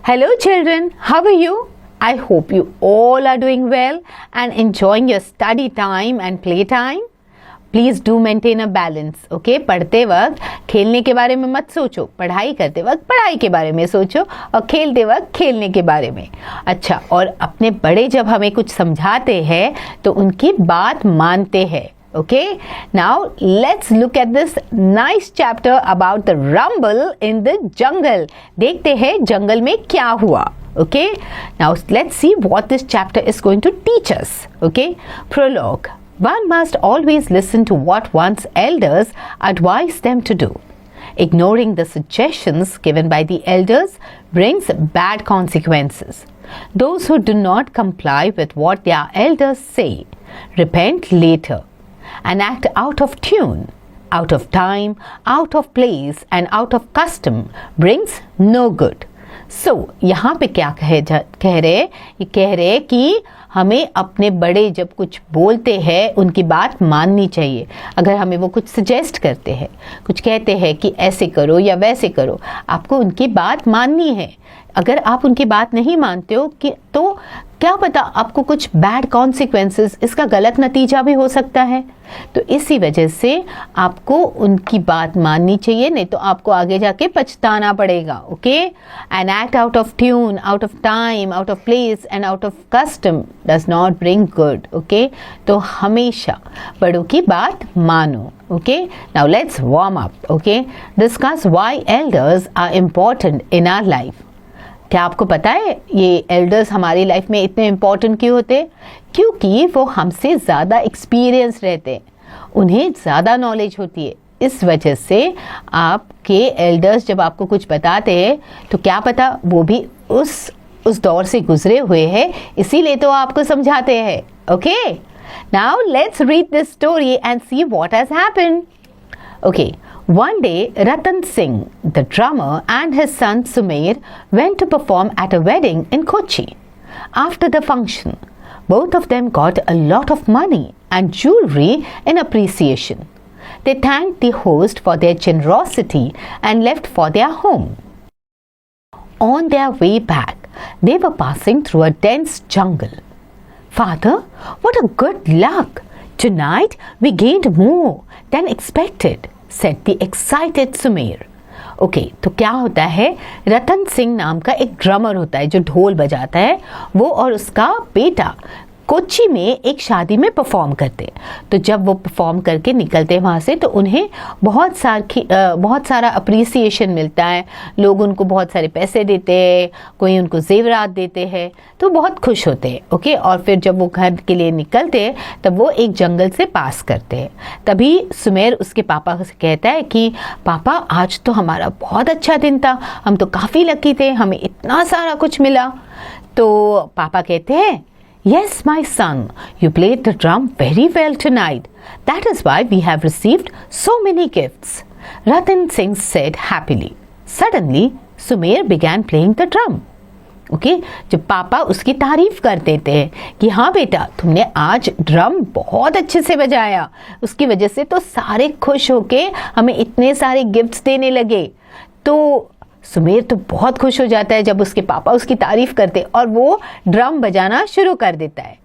Hello children, how are you? I hope you all are doing well and enjoying your study time and play time. Please do maintain a balance, okay? पढ़ते वक्त खेलने के बारे में मत सोचो, पढ़ाई करते वक्त पढ़ाई के बारे में सोचो और खेलते वक्त खेलने के बारे में. अच्छा, और अपने बड़े जब हमें कुछ समझाते हैं तो उनकी बात मानते हैं. Okay, now let's look at this nice chapter about the rumble in the jungle. देखते हैं जंगल में क्या हुआ. Okay, now let's see what this chapter is going to teach us. Okay, prologue. One must always listen to what one's elders advise them to do. Ignoring the suggestions given by the elders brings bad consequences. Those who do not comply with what their elders say repent later and act out of tune, out of time, out of place and out of custom brings no good. So, यहाँ पे क्या कह रहे कि हमें अपने बड़े जब कुछ बोलते हैं उनकी बात माननी चाहिए. अगर हमें वो कुछ सजेस्ट करते हैं, कुछ कहते हैं कि ऐसे करो या वैसे करो, आपको उनकी बात माननी है. अगर आप उनकी बात नहीं मानते हो कि तो क्या पता आपको कुछ बैड कॉन्सिक्वेंसेस, इसका गलत नतीजा भी हो सकता है. तो इसी वजह से आपको उनकी बात माननी चाहिए, नहीं तो आपको आगे जाके पछताना पड़ेगा. Okay, and act out of tune, out of time, out of place and out of custom does not bring good. Okay, तो हमेशा बड़ों की बात मानो. Okay, now let's warm up. Okay, discuss why elders are important in our life. क्या आपको पता है ये एल्डर्स हमारी लाइफ में इतने इम्पोर्टेंट क्यों होते? क्योंकि वो हमसे ज़्यादा एक्सपीरियंस रहते हैं, उन्हें ज़्यादा नॉलेज होती है. इस वजह से आपके एल्डर्स जब आपको कुछ बताते हैं तो क्या पता वो भी उस दौर से गुजरे हुए हैं, इसीलिए तो आपको समझाते हैं. Okay, now let's read this story and see what has happened. Okay, one day, Ratan Singh, the drummer, and his son Sumer went to perform at a wedding in Kochi. After the function, both of them got a lot of money and jewelry in appreciation. They thanked the host for their generosity and left for their home. On their way back, they were passing through a dense jungle. "Father, what a good luck! Tonight we gained more than expected," said the excited Sumer. Okay, तो क्या होता है, रतन सिंह नाम का एक drummer होता है जो ढोल बजाता है. वो और उसका बेटा कोच्चि में एक शादी में परफॉर्म करते. तो जब वो परफॉर्म करके निकलते वहाँ से तो उन्हें बहुत सारा अप्रिसिएशन मिलता है. लोग उनको बहुत सारे पैसे देते हैं, कोई उनको जेवरात देते हैं, तो बहुत खुश होते हैं. ओके, और फिर जब वो घर के लिए निकलते हैं तब वो एक जंगल से पास करते हैं. तभी सुमेर उसके पापा से कहता है कि पापा, आज तो हमारा बहुत अच्छा दिन था, हम तो काफ़ी लकी थे, हमें इतना सारा कुछ मिला. तो पापा कहते हैं, "Yes, my son, you played the drum very well tonight. That is why we have received so many gifts," Ratan Singh said happily. Suddenly, Sumer began playing the drum. Okay, जब पापा उसकी तारीफ कर देते हैं कि हाँ बेटा, तुमने आज ड्रम बहुत अच्छे से बजाया, उसकी वजह से तो सारे खुश होके हमें इतने सारे गिफ्ट्स देने लगे. तो सुमेर तो बहुत खुश हो जाता है जब उसके पापा उसकी तारीफ करते और वो ड्रम बजाना शुरू कर देता है.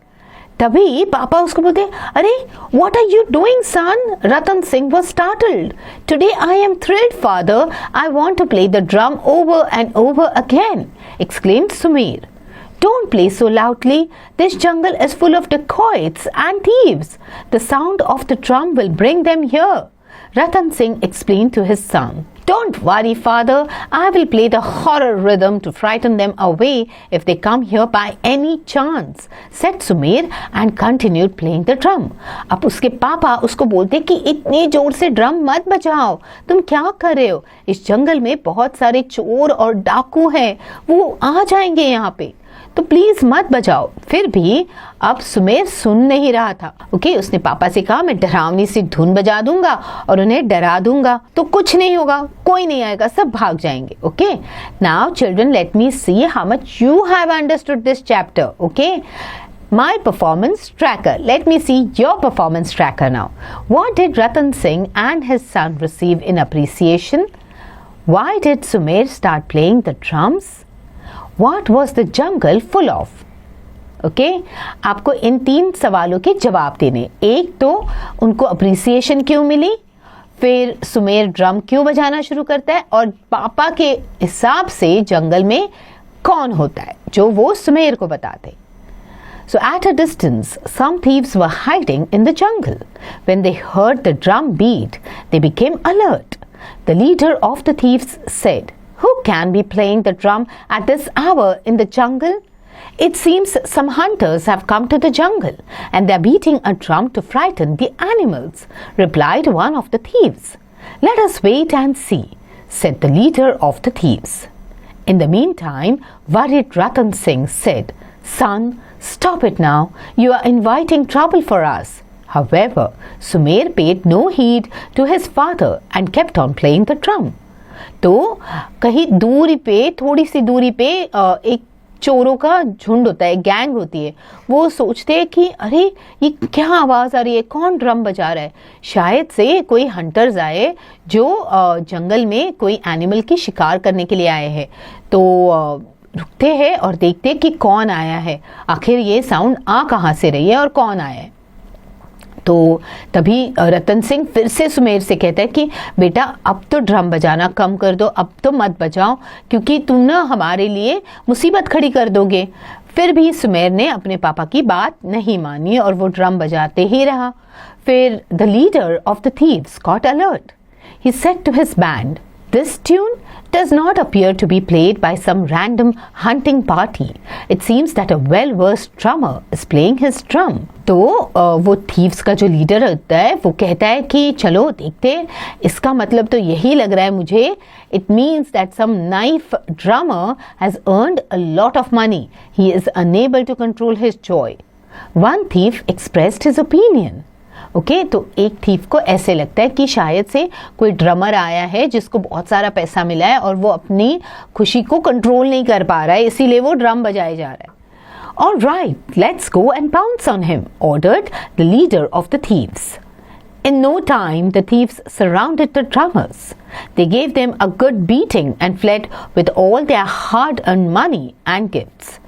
तभी पापा उसको बोलते, "अरे, what are you doing, son?" Ratan Singh was startled. "Today I am thrilled, father. I want to play the drum over and over again," exclaimed Sumer. "Don't play so loudly. This jungle is full of dacoits and thieves. The sound of the drum will bring them here," Ratan Singh explained to his son. "Don't worry, father. I will play the horror rhythm to frighten them away if they come here by any chance," said Sumer and continued playing the drum. अब उसके पापा उसको बोलते कि इतने जोर से drum मत बजाओ, तुम क्या कर रहे हो? इस जंगल में बहुत सारे चोर और डाकू हैं, वो आ जाएंगे यहाँ पे, तो प्लीज मत बजाओ. फिर भी अब सुमेर सुन नहीं रहा था. ओके, उसने पापा से कहा, मैं डरावनी सी धुन बजा दूंगा और उन्हें डरा दूंगा तो कुछ नहीं होगा, कोई नहीं आएगा, सब भाग जाएंगे. Okay, now children, let me see how much you have understood this chapter. Okay, my performance tracker. Let me see your performance tracker now. What did Ratan Singh and his son receive in appreciation? Why did Sumer start playing the drums? What was the jungle full of? Okay आपको इन 3 सवालों के जवाब देने। एक तो उनको appreciation क्यों मिली, फिर सुमेर ड्रम क्यों बजाना शुरू करता है, और पापा के हिसाब से जंगल में कौन होता है जो वो सुमेर को बताते। So at a distance, some thieves were hiding in the jungle. When they heard the drum beat, they became alert. The leader of the thieves said, "Who can be playing the drum at this hour in the jungle? It seems some hunters have come to the jungle and they are beating a drum to frighten the animals," replied one of the thieves. "Let us wait and see," said the leader of the thieves. In the meantime, worried Ratan Singh said, "Son, stop it now. You are inviting trouble for us." However, Sumer paid no heed to his father and kept on playing the drum. तो कहीं दूरी पे, थोड़ी सी दूरी पे एक चोरों का झुंड होता है, गैंग होती है। वो सोचते हैं कि अरे ये क्या आवाज़ आ रही है, कौन ड्रम बजा रहा है, शायद से कोई हंटर्स आए जो जंगल में कोई एनिमल की शिकार करने के लिए आए हैं। तो रुकते हैं और देखते हैं कि कौन आया है, आखिर ये साउंड आ कहाँ से रही है और कौन आया है। तो तभी रतन सिंह फिर से सुमेर से कहता है कि बेटा अब तो ड्रम बजाना कम कर दो, अब तो मत बजाओ, क्योंकि तुम ना हमारे लिए मुसीबत खड़ी कर दोगे। फिर भी सुमेर ने अपने पापा की बात नहीं मानी और वो ड्रम बजाते ही रहा। फिर the leader of the thieves got alert. He said to his band, "This tune does not appear to be played by some random hunting party. It seems that a well-versed drummer is playing his drum." तो वो thieves का जो leader होता है वो कहता है कि चलो देखते हैं, इसका मतलब तो यही लग रहा है मुझे। It means that some knife drummer has earned a lot of money. He is unable to control his joy. One thief expressed his opinion. Okay तो एक थीफ को ऐसे लगता है कि शायद से कोई ड्रमर आया है जिसको बहुत सारा पैसा मिला है और वो अपनी खुशी को कंट्रोल नहीं कर पा रहा है, इसीलिए वो ड्रम बजाए जा रहा है। All right, let's go and pounce on him, ordered the leader of the thieves. In no time, the thieves surrounded the drummers. They gave them a good beating and fled with all their hard-earned money and gifts.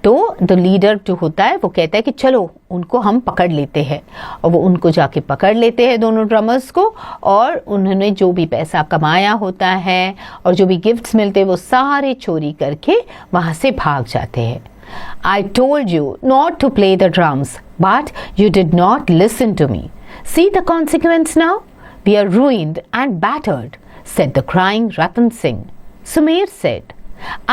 तो the leader जो होता है वो कहता है कि चलो उनको हम पकड़ लेते हैं, और वो उनको जाके पकड़ लेते हैं दोनों ड्रमर्स को, और उन्होंने जो भी पैसा कमाया होता है और जो भी गिफ्ट्स मिलते हैं वो सारे चोरी करके वहाँ से भाग जाते हैं। I told you not to play the drums, but you did not listen to me. See the consequence now? We are ruined and battered, said the crying Ratan Singh. Sumer said,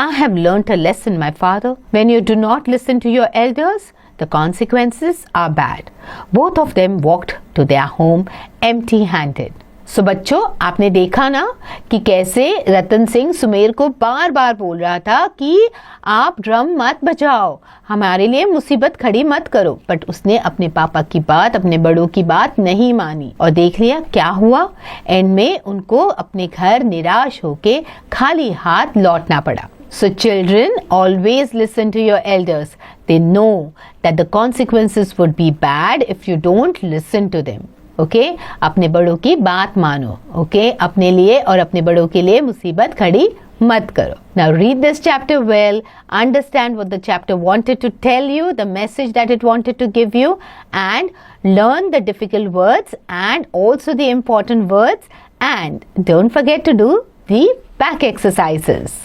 "I have learnt a lesson, my father. When you do not listen to your elders, the consequences are bad." Both of them walked to their home empty-handed. So बच्चों, आपने देखा ना कि कैसे रतन सिंह सुमेर को बार बार बोल रहा था कि आप ड्रम मत बजाओ, हमारे लिए मुसीबत खड़ी मत करो, बट उसने अपने पापा की बात, अपने बड़ों की बात नहीं मानी, और देख लिया क्या हुआ। एंड में उनको अपने घर निराश होके खाली हाथ लौटना पड़ा। So children, always listen to your elders. They know that the consequences would be bad if you don't listen to them. Okay अपने बड़ों की बात मानो, ओके अपने लिए और अपने बड़ों के लिए मुसीबत खड़ी मत करो। Now read this chapter well, understand what the chapter wanted to tell you, the message that it wanted to give you, and learn the difficult words and also the important words, and don't forget to do the back exercises.